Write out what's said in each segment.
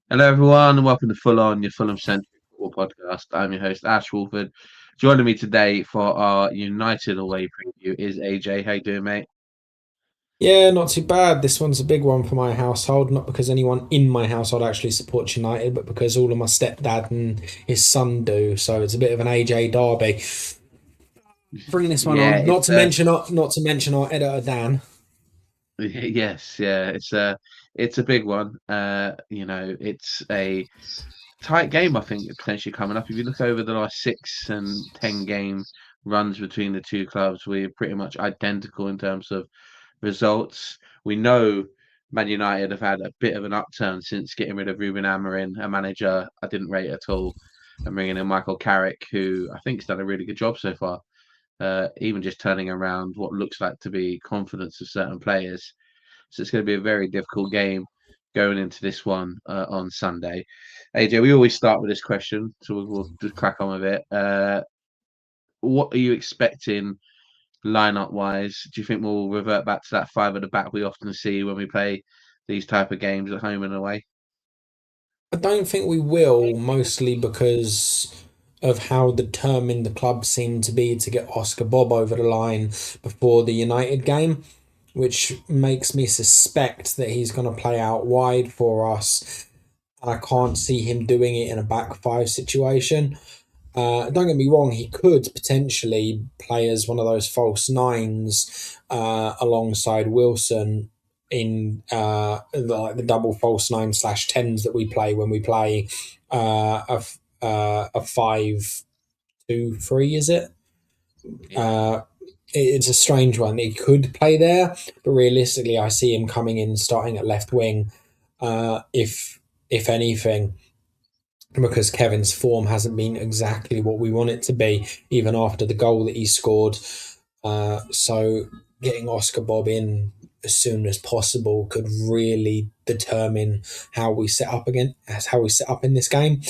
Hello, everyone, and welcome to Full-on, your Fulham Central Football Podcast. I'm your host, Ash Woolford. Joining me today for our United away preview is AJ. How you doing, mate? Yeah, not too bad. This one's a big one for my household, not because anyone in my household actually supports United, but because all of my stepdad and his son do. So it's a bit of an AJ derby. Bringing this one Yeah, on, not to mention our editor Dan. yes, yeah, it's a big one. It's a tight game. I think potentially coming up. If you look over the last 6 and 10 game runs between the two clubs, we're pretty much identical in terms of results. We know Man United have had a bit of an upturn since getting rid of Ruben Amorim, a manager I didn't rate at all, and bringing in Michael Carrick, who I think has done a really good job so far. Even just turning around what looks like to be confidence of certain players. So it's going to be a very difficult game going into this one on Sunday. AJ, we always start with this question, so we'll just crack on with it. What are you expecting lineup wise? Do you think we'll revert back to that five at the back we often see when we play these type of games at home and away? I don't think we will, mostly because of how determined the club seemed to be to get Oscar Bob over the line before the United game, which makes me suspect that he's going to play out wide for us. And I can't see him doing it in a back five situation. Don't get me wrong, he could potentially play as one of those false nines alongside Wilson in the double false nine slash tens that we play when we play a 5-2-3. Is it? Yeah. Uh, it's a strange one. He could play there, but realistically, I see him coming in starting at left wing. If anything, because Kevin's form hasn't been exactly what we want it to be, even after the goal that he scored. So getting Oscar Bob in as soon as possible could really determine how we set up in this game.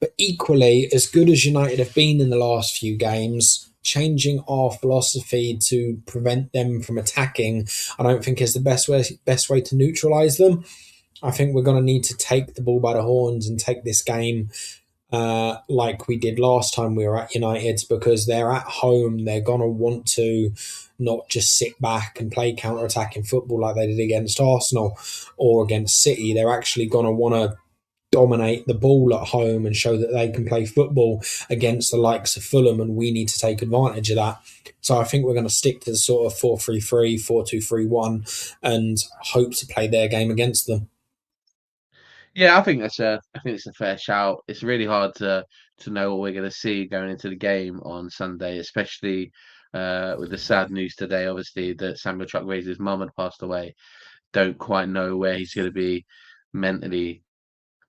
But equally, as good as United have been in the last few games, changing our philosophy to prevent them from attacking, I don't think is the best way to neutralise them. I think we're going to need to take the ball by the horns and take this game like we did last time we were at United, because they're at home. They're going to want to not just sit back and play counter attacking football like they did against Arsenal or against City. They're actually going to want to dominate the ball at home and show that they can play football against the likes of Fulham, and we need to take advantage of that. So I think we're going to stick to the sort of 4-3-3, 4-2-3-1, and hope to play their game against them. Yeah, I think it's a fair shout. It's really hard to know what we're going to see going into the game on Sunday, especially with the sad news today. Obviously, that Samuel Chukwueze's mum had passed away. Don't quite know where he's going to be mentally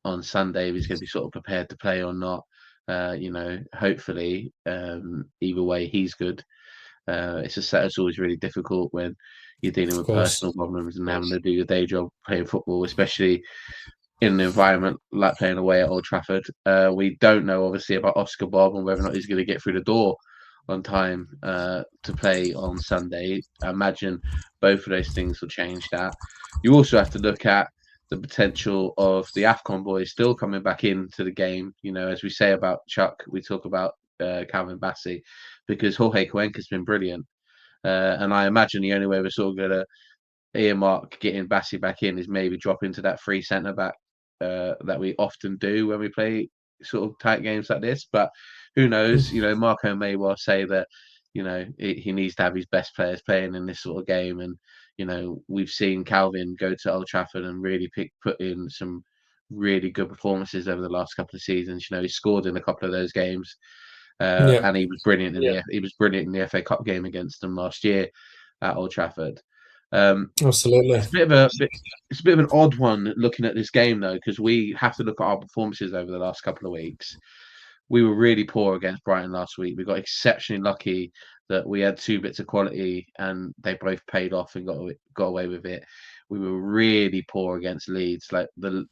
on Sunday, if he's going to be sort of prepared to play or not. Hopefully, either way, he's good. It's always really difficult when you're dealing Of with course. personal problems and having to do your day job playing football, especially in an environment like playing away at Old Trafford. We don't know, obviously, about Oscar Bob and whether or not he's going to get through the door on time to play on Sunday. I imagine both of those things will change that. You also have to look at the potential of the AFCON boys still coming back into the game. You know, as we say about Chuck, we talk about Calvin Bassey, because Jorge Cuenca's been brilliant. And I imagine the only way we're sort of going to earmark getting Bassey back in is maybe drop into that free centre back that we often do when we play sort of tight games like this. But who knows? You know, Marco may well say that he needs to have his best players playing in this sort of game, and we've seen Calvin go to Old Trafford and really put in some really good performances over the last couple of seasons. You know, he scored in a couple of those games, Yeah, and he was brilliant he was brilliant in the FA Cup game against them last year at Old Trafford. Um, absolutely. it's a bit of a bit, it's a bit of an odd one looking at this game though, because we have to look at our performances over the last couple of weeks. We were really poor against Brighton last week. We got exceptionally lucky that we had two bits of quality and they both paid off and got away with it. We were really poor against Leeds.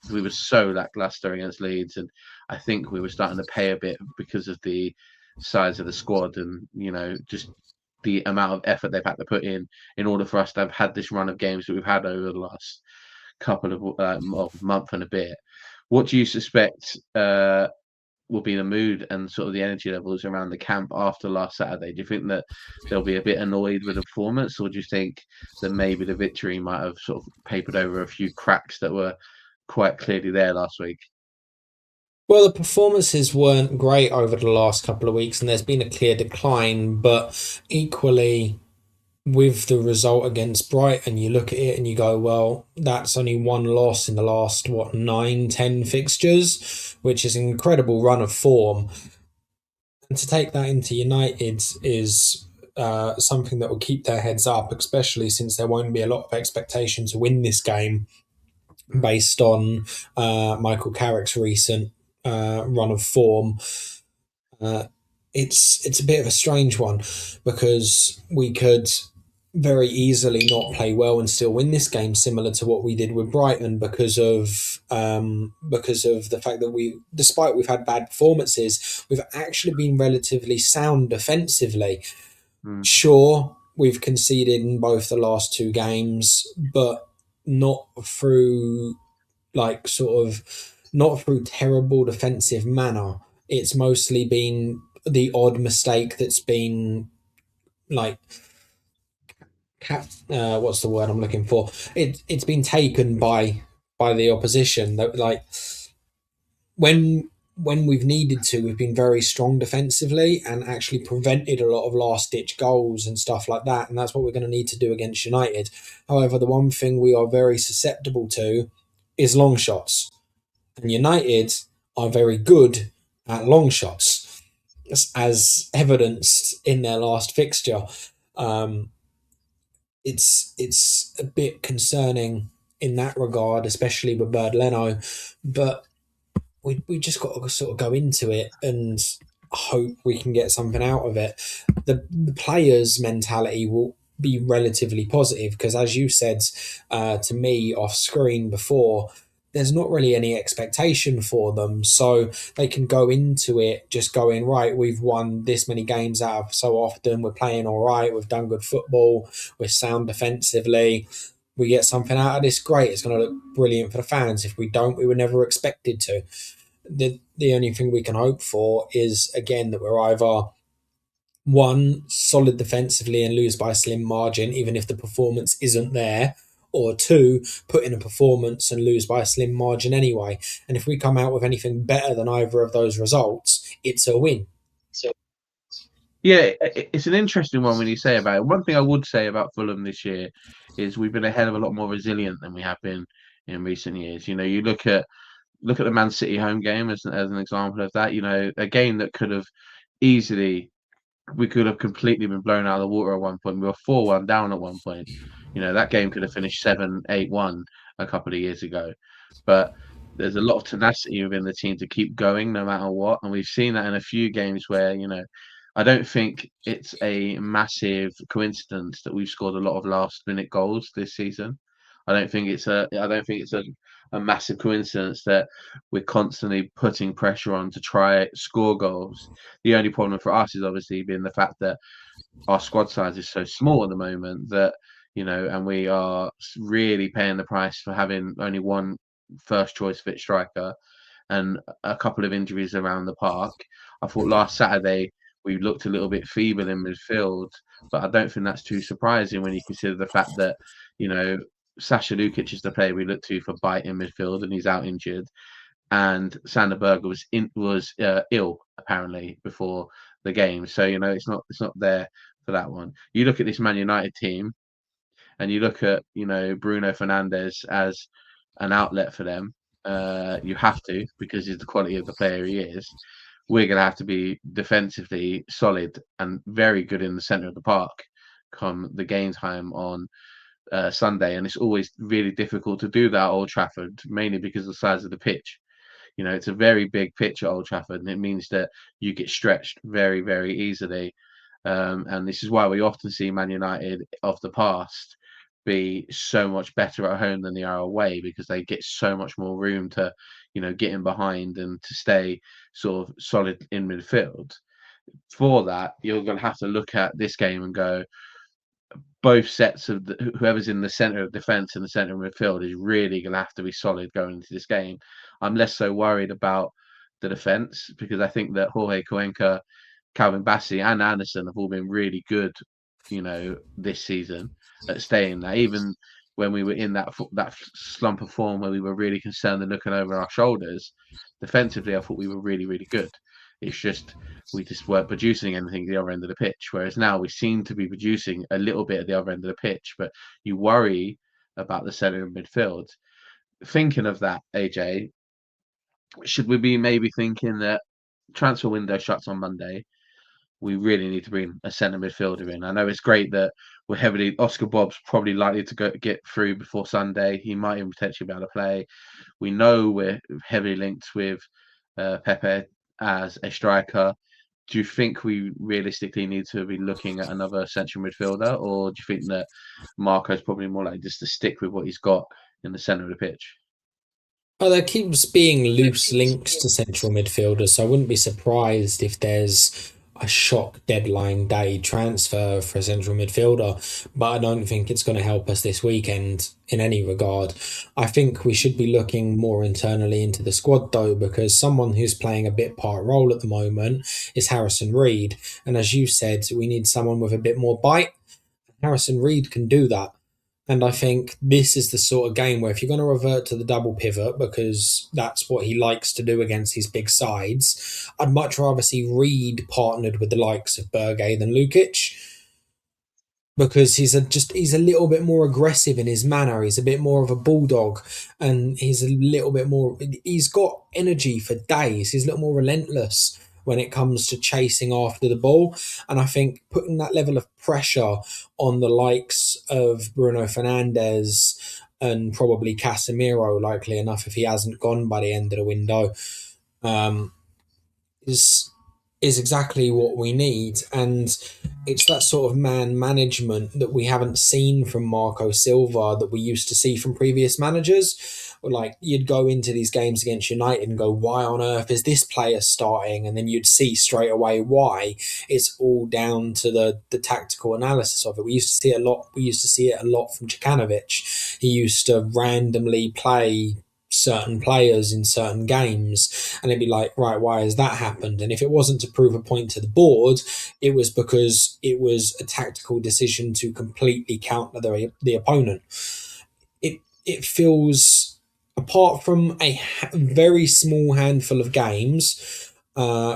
We were so lackluster against Leeds, and I think we were starting to pay a bit because of the size of the squad and just the amount of effort they've had to put in order for us to have had this run of games that we've had over the last couple of month and a bit. What do you suspect will be the mood and sort of the energy levels around the camp after last Saturday? Do you think that they'll be a bit annoyed with the performance, or do you think that maybe the victory might have sort of papered over a few cracks that were quite clearly there last week? Well, the performances weren't great over the last couple of weeks, and there's been a clear decline. But equally, with the result against Brighton, you look at it and you go, well, that's only one loss in the last, what, 9, 10 fixtures, which is an incredible run of form. And to take that into United is something that will keep their heads up, especially since there won't be a lot of expectation to win this game based on Michael Carrick's recent run of form. Uh, it's a bit of a strange one because we could very easily not play well and still win this game, similar to what we did with Brighton, because of the fact that despite we've had bad performances, we've actually been relatively sound defensively. Mm, Sure, we've conceded in both the last two games, but not through not through terrible defensive manner. It's mostly been the odd mistake that's been like what's the word I'm looking for? It's been taken by the opposition. That like when we've needed to, we've been very strong defensively and actually prevented a lot of last ditch goals and stuff like that. And that's what we're going to need to do against United. However, the one thing we are very susceptible to is long shots. And United are very good at long shots, as evidenced in their last fixture. Um, it's a bit concerning in that regard, especially with Bird Leno. But we just got to sort of go into it and hope we can get something out of it. The players' mentality will be relatively positive because, as you said to me off screen before, there's not really any expectation for them, so they can go into it just going right. We've won this many games out of so often. We're playing all right. We've done good football. We're sound defensively. We get something out of this, great. It's going to look brilliant for the fans. If we don't, we were never expected to. The only thing we can hope for is again that we're either one solid defensively and lose by a slim margin, even if the performance isn't there, or two put in a performance and lose by a slim margin anyway. And if we come out with anything better than either of those results, it's a win. So yeah, it's an interesting one when you say about it. One thing I would say about Fulham this year is we've been a hell of a lot more resilient than we have been in recent years. You know, you look at the Man City home game as an example of that. You know, a game that could have easily we could have completely been blown out of the water at one point. We were 4-1 down at one point. You know, that game could have finished 7-8-1 a couple of years ago. But there's a lot of tenacity within the team to keep going no matter what. And we've seen that in a few games where, you know, I don't think it's a massive coincidence that we've scored a lot of last minute goals this season. I don't think it's a massive coincidence that we're constantly putting pressure on to try score goals. The only problem for us is obviously being the fact that our squad size is so small at the moment that, you know, and we are really paying the price for having only one first choice fit striker and a couple of injuries around the park. I thought last Saturday we looked a little bit feeble in midfield, but I don't think that's too surprising when you consider the fact that, you know, Sasha Lukic is the player we look to for bite in midfield, and he's out injured. And Sander Berger was ill apparently before the game, so you know it's not there for that one. You look at this Man United team, and you look at Bruno Fernandes as an outlet for them. You have to because he's the quality of the player he is. We're going to have to be defensively solid and very good in the centre of the park come the game time on Sunday, and it's always really difficult to do that at Old Trafford, mainly because of the size of the pitch. You know, it's a very big pitch at Old Trafford, and it means that you get stretched very, very easily. And this is why we often see Man United of the past be so much better at home than they are away because they get so much more room to, get in behind and to stay sort of solid in midfield. For that, you're going to have to look at this game and go, both sets of whoever's in the centre of defence and the centre of midfield is really going to have to be solid going into this game. I'm less so worried about the defence because I think that Jorge Cuenca, Calvin Bassey, and Anderson have all been really good, this season at staying there. Even when we were in that slump of form where we were really concerned and looking over our shoulders, defensively, I thought we were really, really good. It's just we just weren't producing anything at the other end of the pitch. Whereas now we seem to be producing a little bit at the other end of the pitch, but you worry about the centre of midfield. Thinking of that, AJ, should we be maybe thinking that transfer window shuts on Monday? We really need to bring a centre midfielder in. I know it's great that we're heavily Oscar Bob's probably likely to get through before Sunday. He might even potentially be able to play. We know we're heavily linked with Pepe as a striker. Do you think we realistically need to be looking at another central midfielder, or do you think that Marco's probably more likely just to stick with what he's got in the centre of the pitch? Oh, there keeps being loose links to central midfielders, so I wouldn't be surprised if there's a shock deadline day transfer for a central midfielder. But I don't think it's going to help us this weekend in any regard. I think we should be looking more internally into the squad though, because someone who's playing a bit part role at the moment is Harrison Reed. And as you said, we need someone with a bit more bite. Harrison Reed can do that. And I think this is the sort of game where if you're going to revert to the double pivot, because that's what he likes to do against his big sides, I'd much rather see Reed partnered with the likes of Berge than Lukic, because he's a little bit more aggressive in his manner. He's a bit more of a bulldog, and he's a little bit more. He's got energy for days. He's a little more relentless when it comes to chasing after the ball. And I think putting that level of pressure on the likes of Bruno Fernandes and probably Casemiro, likely enough, if he hasn't gone by the end of the window, um, is is exactly what we need. And it's that sort of man management that we haven't seen from Marco Silva that we used to see from previous managers. Like you'd go into these games against United and go, why on earth is this player starting? And then you'd see straight away why. It's all down to the tactical analysis of it. We used to see it a lot. We used to see it a lot from Jokanovic. He used to randomly play certain players in certain games, and it'd be like, right, why has that happened? And if it wasn't to prove a point to the board, it was because it was a tactical decision to completely counter the opponent. It feels, apart from a very small handful of games,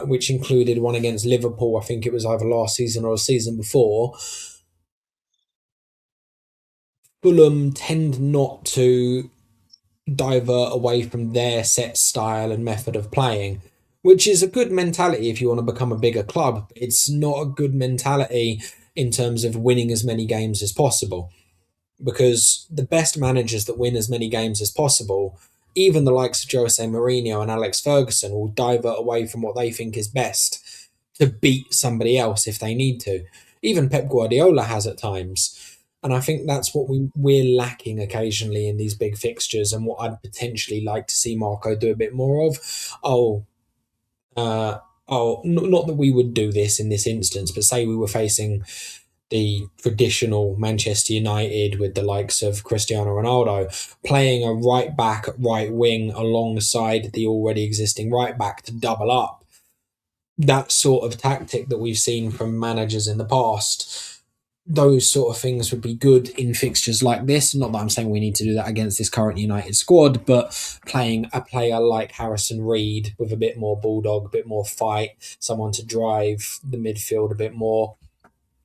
which included one against Liverpool, I think it was either last season or a season before, Fulham tend not to divert away from their set style and method of playing, which is a good mentality if you want to become a bigger club. It's not a good mentality in terms of winning as many games as possible, because the best managers that win as many games as possible, even the likes of Jose Mourinho and Alex Ferguson, will divert away from what they think is best to beat somebody else if they need to. Even Pep Guardiola has at times. And I think that's what we're lacking occasionally in these big fixtures, and what I'd potentially like to see Marco do a bit more of. Oh, not that we would do this in this instance, but say we were facing the traditional Manchester United with the likes of Cristiano Ronaldo, playing a right back, right wing alongside the already existing right back to double up. That sort of tactic that we've seen from managers in the past, those sort of things would be good in fixtures like this. Not that I'm saying we need to do that against this current United squad, but playing a player like Harrison Reed with a bit more bulldog, a bit more fight, someone to drive the midfield a bit more,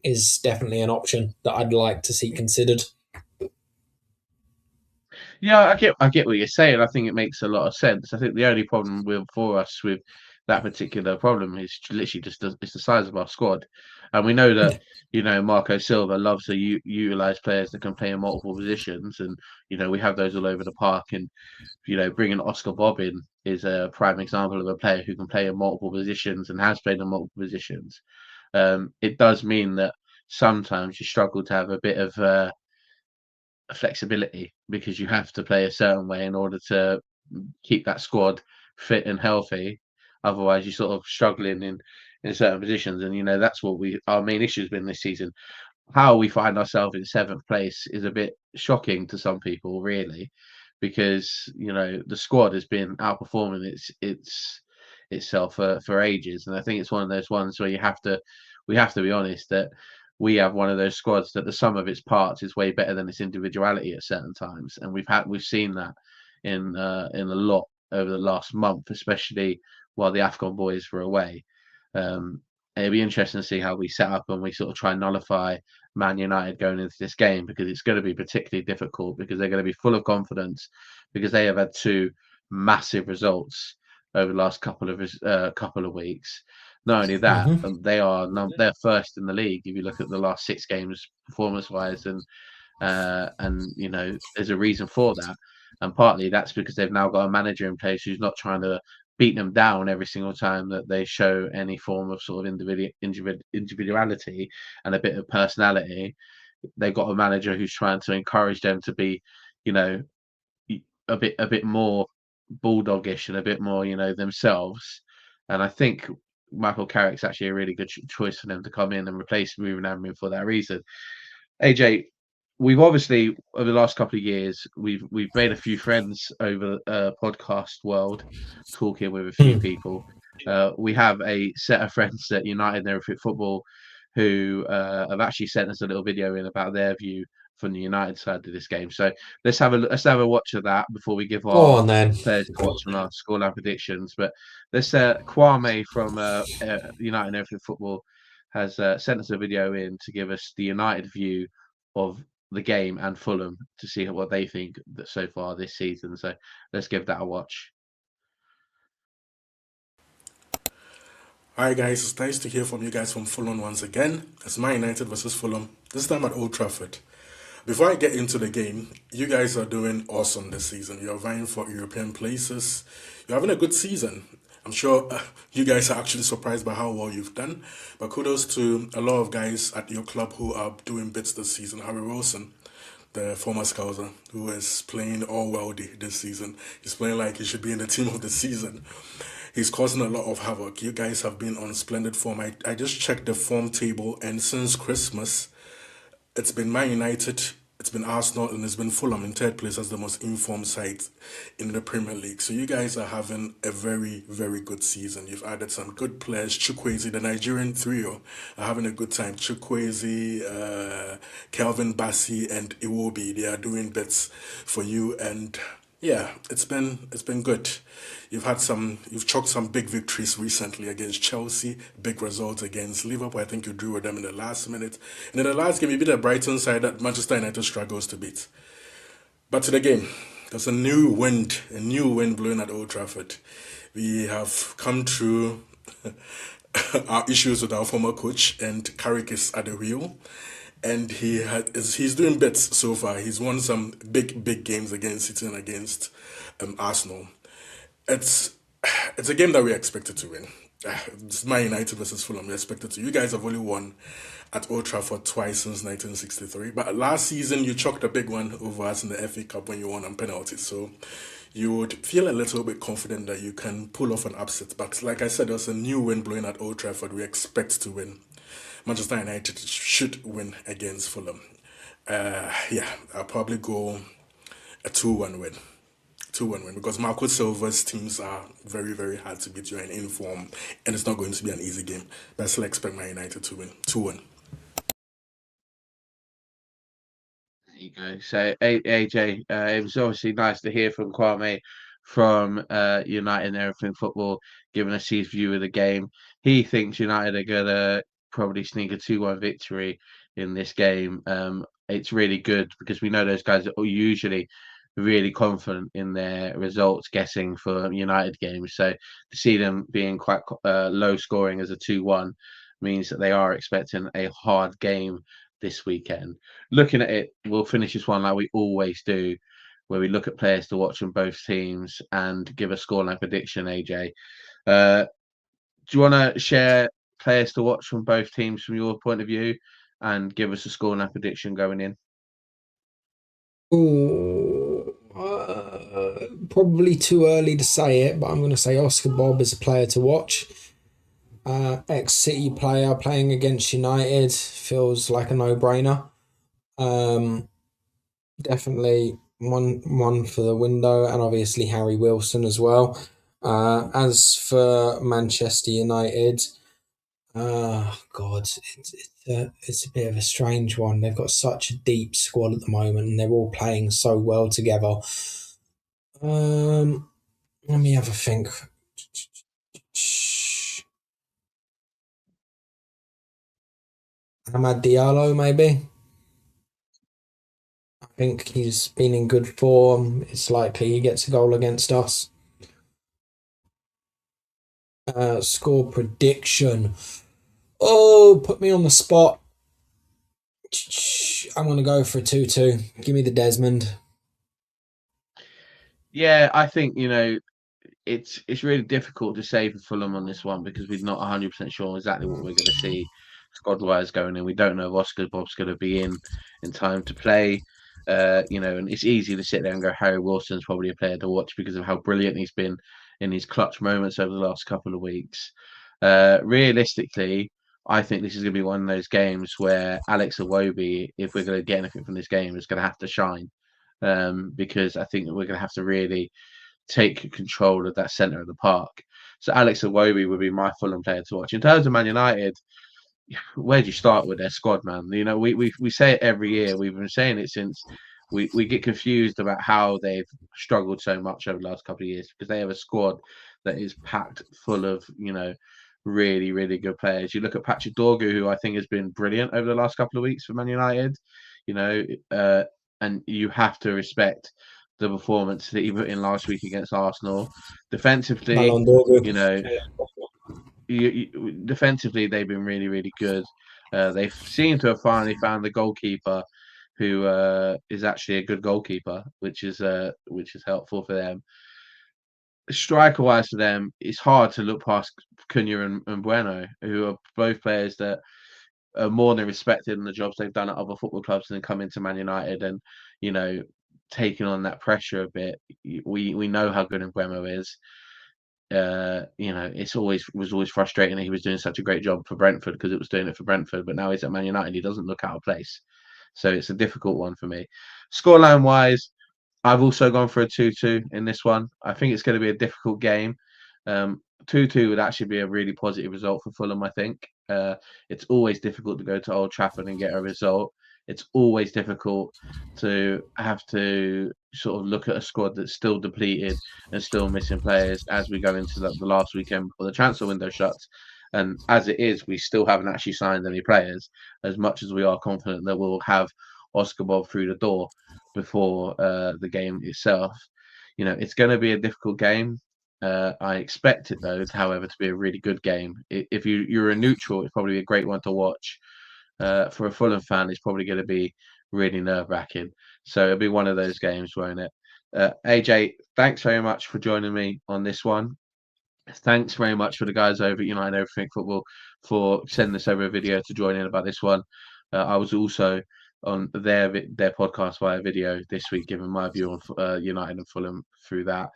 is definitely an option that I'd like to see considered. Yeah, I get what you're saying. I think it makes a lot of sense. I think the only problem for us with that particular problem is literally just it's the size of our squad, and we know that Yeah. Marco Silva loves to utilize players that can play in multiple positions, and we have those all over the park. And bringing Oscar Bob in is a prime example of a player who can play in multiple positions and has played in multiple positions. It does mean that sometimes you struggle to have a bit of flexibility because you have to play a certain way in order to keep that squad fit and healthy. Otherwise, you're sort of struggling in certain positions, and that's what our main issue has been this season. how we find ourselves in seventh place is a bit shocking to some people, really, because the squad has been outperforming itself for ages, and I think it's one of those ones where we have to be honest that we have one of those squads that the sum of its parts is way better than its individuality at certain times, and we've seen that in a lot over the last month, especially while the AFCON boys were away. Um, It'll be interesting to see how we set up and we sort of try and nullify Man United going into this game, because it's going to be particularly difficult because they're going to be full of confidence because they have had two massive results over the last couple of weeks. Not only that, Hmm. they're first in the league if you look at the last six games performance wise, and there's a reason for that, and partly that's because they've now got a manager in place who's not trying to beat them down every single time that they show any form of sort of individuality and a bit of personality. They've got a manager who's trying to encourage them to be, you know, a bit more bulldogish and a bit more, themselves. And I think Michael Carrick's actually a really good choice for them to come in and replace Ruben Amorim for that reason. AJ, we've obviously over the last couple of years we've made a few friends over podcast world, talking with a few people. We have a set of friends at United and Everything Football who have actually sent us a little video in about their view from the United side of this game. So let's have a watch of that before we give Go our on then. players to watch and our scoreline predictions. But let's Kwame from United and Everything Football has sent us a video in to give us the United view of the game and Fulham to see what they think that so far this season. So let's give that a watch. Hi guys, it's nice to hear from you guys from Ful-on once again. It's Man United versus Fulham, this time at Old Trafford. Before I get into the game, you guys are doing awesome this season. You're vying for European places. You're having a good season. I'm sure you guys are actually surprised by how well you've done. But kudos to a lot of guys at your club who are doing bits this season. Harry Wilson, the former Scouser, who is playing all worldy this season. He's playing like he should be in the team of the season. He's causing a lot of havoc. You guys have been on splendid form. I just checked the form table, and since Christmas, it's been Man United, it's been Arsenal, and it's been Fulham in third place as the most informed side in the Premier League. So you guys are having a very, very good season. You've added some good players. Chukwueze, the Nigerian trio, are having a good time. Chukwueze, Kelvin Bassi, and Iwobi, they are doing bits for you. And yeah, it's been good. You've chalked some big victories recently against Chelsea, big results against Liverpool. I think you drew with them in the last minute. And in the last game, you beat a Brighton side that Manchester United struggles to beat. But to the game, there's a new wind blowing at Old Trafford. We have come through our issues with our former coach, and Carrick is at the wheel. And he's doing bits so far. He's won some big games against City and against Arsenal. It's it's a game that we expected to win. It's Man United versus Fulham. We expected to. You guys have only won at Old Trafford twice since 1963. But last season you chalked a big one over us in the FA Cup when you won on penalties. So you would feel a little bit confident that you can pull off an upset. But like I said, there's a new wind blowing at Old Trafford. We expect to win. Manchester United should win against Fulham. Yeah, I'll probably go a 2-1 win. 2-1 win because Marco Silva's teams are very, very hard to beat. You're in inform, and it's not going to be an easy game. But I still expect Man United to win 2-1. There you go. So AJ, it was obviously nice to hear from Kwame from United and Everything Football, giving us his view of the game. He thinks United are gonna probably sneak a 2-1 victory in this game. It's really good because we know those guys are usually really confident in their results guessing for United games. So to see them being quite low scoring as a 2-1 means that they are expecting a hard game this weekend. Looking at it, we'll finish this one like we always do, where we look at players to watch on both teams and give a scoreline prediction. AJ, do you want to share players to watch from both teams from your point of view and give us a scoreline prediction going in? Ooh, probably too early to say it, but I'm going to say Oscar Bob is a player to watch. Ex-City player playing against United feels like a no-brainer. Um, Definitely one for the window, and obviously Harry Wilson as well. As for Manchester United, God, it's a bit of a strange one. They've got such a deep squad at the moment, and they're all playing so well together. Let me have a think. Ahmad Diallo, maybe. I think he's been in good form. It's likely he gets a goal against us. Score prediction. Oh, put me on the spot. I'm going to go for a 2-2. Give me the Desmond. Yeah, I think it's really difficult to say for Fulham on this one because we're not 100% sure exactly what we're going to see squad-wise going in. We don't know if Oscar Bob's going to be in time to play. And it's easy to sit there and go, Harry Wilson's probably a player to watch because of how brilliant he's been in his clutch moments over the last couple of weeks. Realistically, I think this is going to be one of those games where Alex Iwobi, if we're going to get anything from this game, is going to have to shine. Because I think that we're going to have to really take control of that centre of the park. So Alex Iwobi would be my Fulham player to watch. In terms of Man United, where do you start with their squad, man? We say it every year. We've been saying it since we get confused about how they've struggled so much over the last couple of years because they have a squad that is packed full of really really good players. You look at Patrick Dorgu, who I think has been brilliant over the last couple of weeks for Man United. You know, and you have to respect the performance that he put in last week against Arsenal. Defensively, Malondogu. you know, defensively they've been really really good. They seem to have finally found the goalkeeper who is actually a good goalkeeper, which is helpful for them. Striker wise for them, it's hard to look past Cunha and Bueno, who are both players that are more than respected in the jobs they've done at other football clubs and then come into Man United and you know taking on that pressure a bit. We know how good Mbeumo is. It's always frustrating that he was doing such a great job for Brentford because it was doing it for Brentford, but now he's at Man United. He doesn't look out of place, so it's a difficult one for me. Scoreline wise, I've also gone for a 2-2 in this one. I think it's going to be a difficult game. 2-2 would actually be a really positive result for Fulham, I think. It's always difficult to go to Old Trafford and get a result. It's always difficult to have to sort of look at a squad that's still depleted and still missing players as we go into the last weekend before the transfer window shuts. And as it is, we still haven't actually signed any players, as much as we are confident that we'll have Oscar Bob through the door before the game itself. It's going to be a difficult game. I expect it, though, however, to be a really good game. If you're a neutral, it's probably a great one to watch. For a Fulham fan, it's probably going to be really nerve-wracking. So it'll be one of those games, won't it? AJ, thanks very much for joining me on this one. Thanks very much for the guys over at United Everything Football for sending us over a video to join in about this one. I was also on their podcast via video this week, giving my view on United and Fulham through that.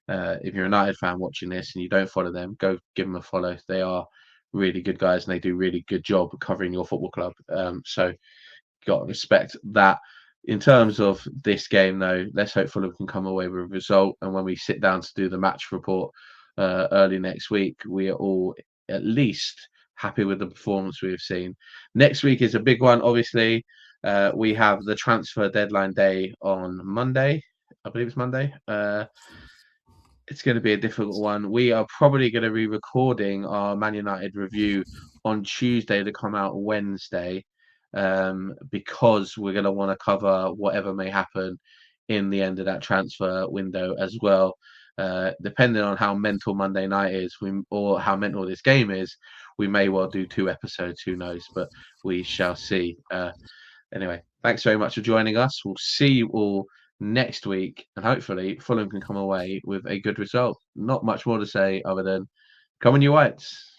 If you're a United fan watching this and you don't follow them, go give them a follow. They are really good guys and they do really good job covering your football club. So got to respect that. In terms of this game, though, let's hope Fulham can come away with a result. And when we sit down to do the match report early next week, we are all at least happy with the performance we have seen. Next week is a big one, obviously. We have the transfer deadline day on Monday. I believe it's Monday. It's going to be a difficult one. We are probably going to be recording our Man United review on Tuesday to come out Wednesday, because we're going to want to cover whatever may happen in the end of that transfer window as well. Depending on how mental Monday night is, or how mental this game is, we may well do 2 episodes. Who knows? But we shall see. Anyway, thanks very much for joining us. We'll see you all next week, and hopefully Fulham can come away with a good result. Not much more to say other than come on, you Whites.